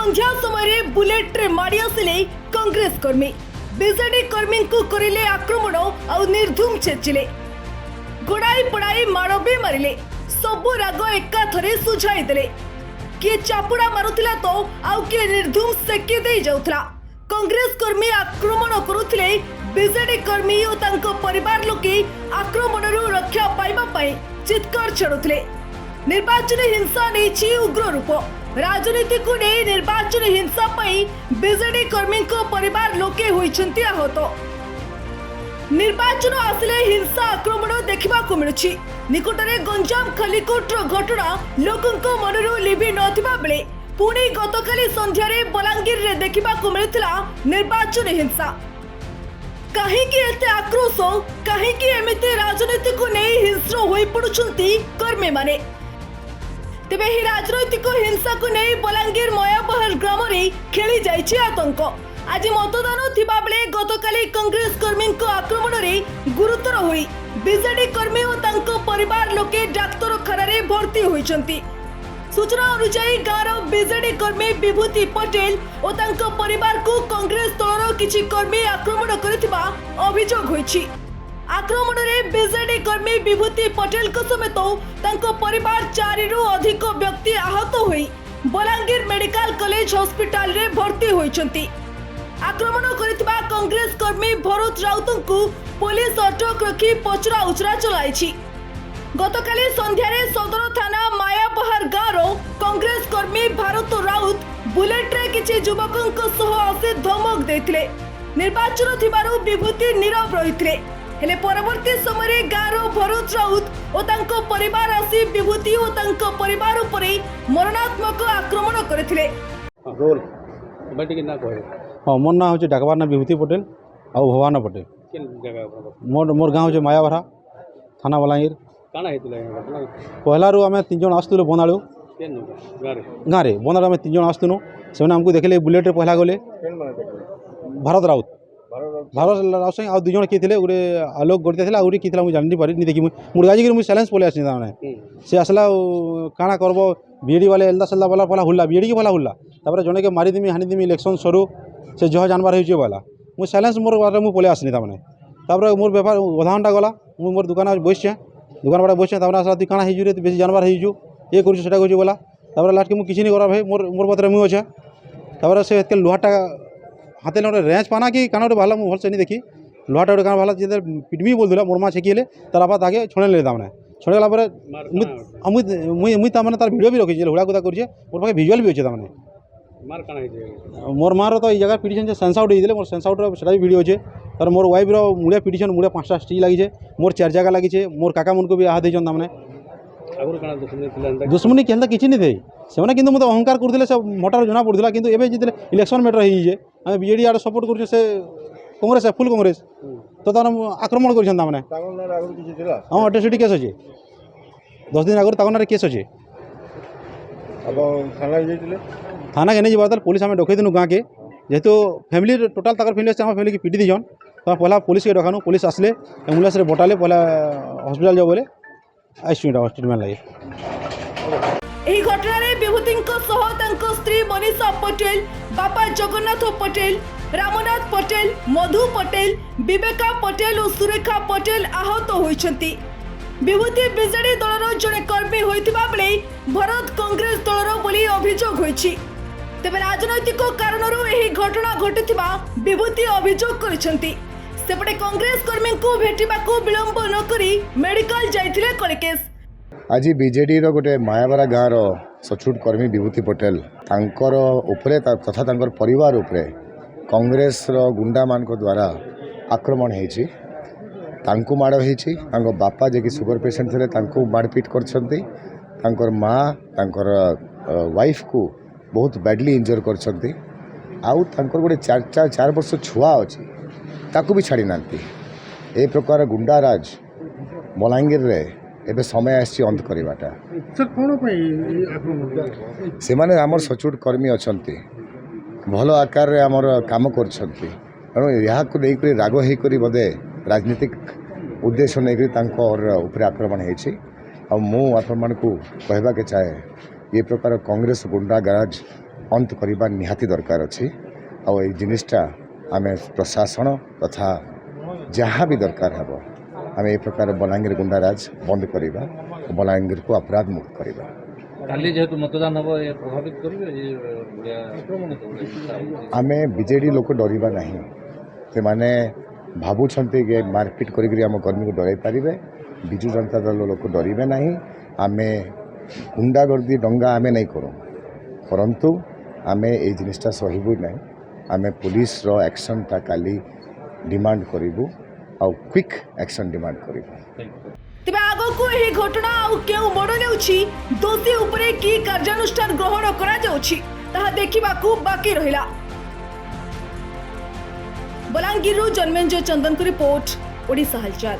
संध्या समय बुलेट रे माड़ी आसिले कांग्रेस कर्मी बीजेडी कर्मी को करिले आक्रमण और निर्धूम छेचिले गोड़ाई पड़ाई माड़ भी मारिले सबु राग एका थरे सुझाई देले किए चापुड़ा मारुथिला तो आउ किए निर्धूम सेकी दे जाउथला कांग्रेस कर्मी आक्रमण करुथिले बीजेडी कर्मी और तांको परिवार लोके आक्रमणरू रक्षा पाइबा पई चित्कार छड़ुथिले निर्वाचन हिंसा नेछि उग्र रूप राजनीति को नहीं निर्वाचन हिंसा पई बीजेडी कर्मी को परिवार लोके होइछंती आहत निर्वाचन आसिले हिंसा आक्रमण देखा मिलुछि निकटरे गंजाम खलिकोट घटना लोकंको मनरू लिभि नथिबा बेले पुणी गतकाली संध्यारे बलांगीर रे देखा मिलुथिला निर्वाचन हिंसा कहीं एते आक्रोश कहीं एमिते राजनीति को नहीं हिंस्र होई पडुछंती कर्मी माने तेबे ही राजनैतिक हिंसा को नहीं बलांगीर मयाबहार ग्राम रे खेली जाइछि आतंक आज मतदान थिबा बेले गतकाली कांग्रेस कर्मी को आक्रमण रे गुरुतर होई बीजेडी कर्मी और तांको परिवार लोके डाक्तरखाना रे भर्ती होइछंती सूचना अनुसार गाँव बीजेडी कर्मी विभूति पटेल और तांको परिवार को कांग्रेस दलर किछि कर्मी आक्रमण करथिबा अभियोग होइछि आक्रमण रे बीजेडी कर्मी विभूति पटेल को समेत तांको परिवार 4 रु अधिक व्यक्ति आहत होई बलांगीर मेडिकल कॉलेज हॉस्पिटल रे भर्ती होइछंती आक्रमण करथिबा कांग्रेस कर्मी भरत राउत को पुलिस अटक रखी पचरा उचरा चलाइछि गतकाली संध्यारे सदर थाना मायाबहार गाँव कांग्रेस कर्मी भारत राउत बुलेट रे किछि युवकंक सह आसे धमक देथिले निर्वाचन थिबारु विभूति नीरव रहिथिले हेले परवर्ती समय गाँव भरत राउत और तांको परिवार आसी विभूति और तांको परिवार उपरे मरणात्मक आक्रमण करथिले रोल बेटी के ना कहे हाँ मोर ना होचे डाकबार ना विभूति पटेल और भवाना पटेल केन जगह मोर गाँव होचे मायाभरा थाना बलांगीर काना हेतुला घटना पहला रू आम 3 जन आसुलु बंदाड़ू केन गारे गाँव में बंदाड़ू आम 3 जन आसुनु से आमको देखले बुलेट रे पहला गले भारत राउत राउत आ 2 जन किए गोटे आलोक गड़िता था आउे किए मुझे जानी पारि नहीं देखी मुड़गाजी मुझे साइलेंस पलि आसी से आसला काଣା करब बीएडी वाले एल्दा सेल्दा वाला पहला हुल्ला बीएडी के पहला हुल्ला तापर जने के मारिदेमी हानिदेमी इलेक्शन सरू से जह जानवर हो बोला मुझे साइलेंस मोर बारे मुझे पलि आसनी तापर मोर बेपार अधा घंटा गला मुझे मोर दुकान बसचे दुकान बाड़े बसचे आसला तुम काଣା हो बेसी जानवर हो ये कर बोला तापर लास्ट के मुझे किसी नहीं करा भाई मोर मोर बतरे मुझे अच्छे तापर से लुहाटा हाथे गोटे रेंच पाना कि काना गोटे बाहर मुझे नहीं देखी लुहाटा गोटे काना बाहर जो पिटमी बोलूला मोर माँ छेकिले तार बापा ताके छड़े ले ताने छड़ेगला मुझे तार भिडियो भी रखी हुड़ा कुदा कर मोर पाखे भिजुआल भी अच्छे ताने मार काना मोर मार तो ये जगह पिटिशन सेंस आउट होते मोर सेंस आउट से भिडियो अच्छे तार मोर वाइफ मुड़े पिटिशन मुड़े 5टा स्टिच लगी मोर 4 जगह लगी मोर काका मन को भी आहत होता मैंने दुश्मनी केन्दा किसी नहीं थे से कि मतलब अहंकार करते से मोटार जना पड़ता कि इलेक्शन मैटर होइए आम बीजेडी आड़े सपोर्ट कर कांग्रेस फुल कांग्रेस तो तार आक्रमण कर हाँ अट्रॉसिटी केस अच्छे 10 दिन आगे ताकि केस अच्छे थाना के नहीं जाता पुलिस आम डकई देनु गाँव के जेहेतु फैमिली टोटाल तक फैमिली फैमिली की पिटी दीजन तो पहला पुलिस के डकानु पुलिस आसले एम्बुलेंस रे बटाले पहला हॉस्पिटल जाओ बोले ट्रिटमेंट लगे एही घटना रे विभूतिंको सह तांको स्त्री मनीषा पटेल बापा जगन्नाथ पटेल रामनाथ पटेल मधु पटेल विवेका पटेल और सुरेखा पटेल आहत होइछंती विभूति बीजेडी दलर जड़े कर्मी होइथिबा बेले भरत कांग्रेस दलर बोली अभियोग होइछि तेबे राजनैतिक कारणरू एही घटना घटिथिबा विभूति अभियोग करिसंती सेपटे कांग्रेस कर्मी को भेटिबाको विलंब न करी मेडिकल जाइथिले कलेकेस आज बीजेडी रो गोटे मायाबरा गाँव सचुट कर्मी विभूति पटेल तांकर उपरे तथा तांकर परिवार उपरे कांग्रेस रो गुंडा मान को द्वारा आक्रमण होइछि तांको माड़ होइछि तांको बापा जे कि सुगर पेशेंट थे तांको मारपीट करछंती तांकर माँ तांकर वाइफ को बहुत बैडली इंजर करछंती आउ तांकर गोटे 4 वर्ष छुआ अछि ताकू भी छाड़ी नांती ए प्रकार गुंडाराज बलांगीर रे एबे समय आसी अंत करवाटा से माने आमर सचुट कर्मी अछंती भल आकार रे आमर काम करछंती तेणु यहाँ को लेकर राग होकर बोधे राजनीतिक उद्देश्य नहीं ऊपर आक्रमण हो कहवा के चाहे ये प्रकार कांग्रेस गुंडाराज अंत करवा निहाती दरकार अच्छी आउ ये जिनिसटा आम प्रशासन तथा जहाँ भी दरकार हे आम ए प्रकार बलांगीर गुंडाराज बंद करवा बलांगीर को अपराध मुक्त करवा काली जेहेतु मतदान हम ये प्रभावित करेंगे ये आक्रमण आम बीजेडी लोक डरवा नहीं से माने भावुंट मारपिट करम कर्मी को डर पारे विजु जनता दल लोक डरवे ना आम गुंडागर्दी दंगा आम नहीं करूँ परंतु आम ये जिनिसटा सहबू ना आम पुलिस रो एक्शन टा काली डिमांड करूँ आ क्विक एक्शन डिमांड करूँ तेज आगको यह घटना आउ मोड़ ने दोषी उपरे की कार्यानुष्ठान ग्रहण करा देखा बाकी रहा। बलांगीर जन्मेंजय चंदन को रिपोर्ट ओडिशा हालचाल।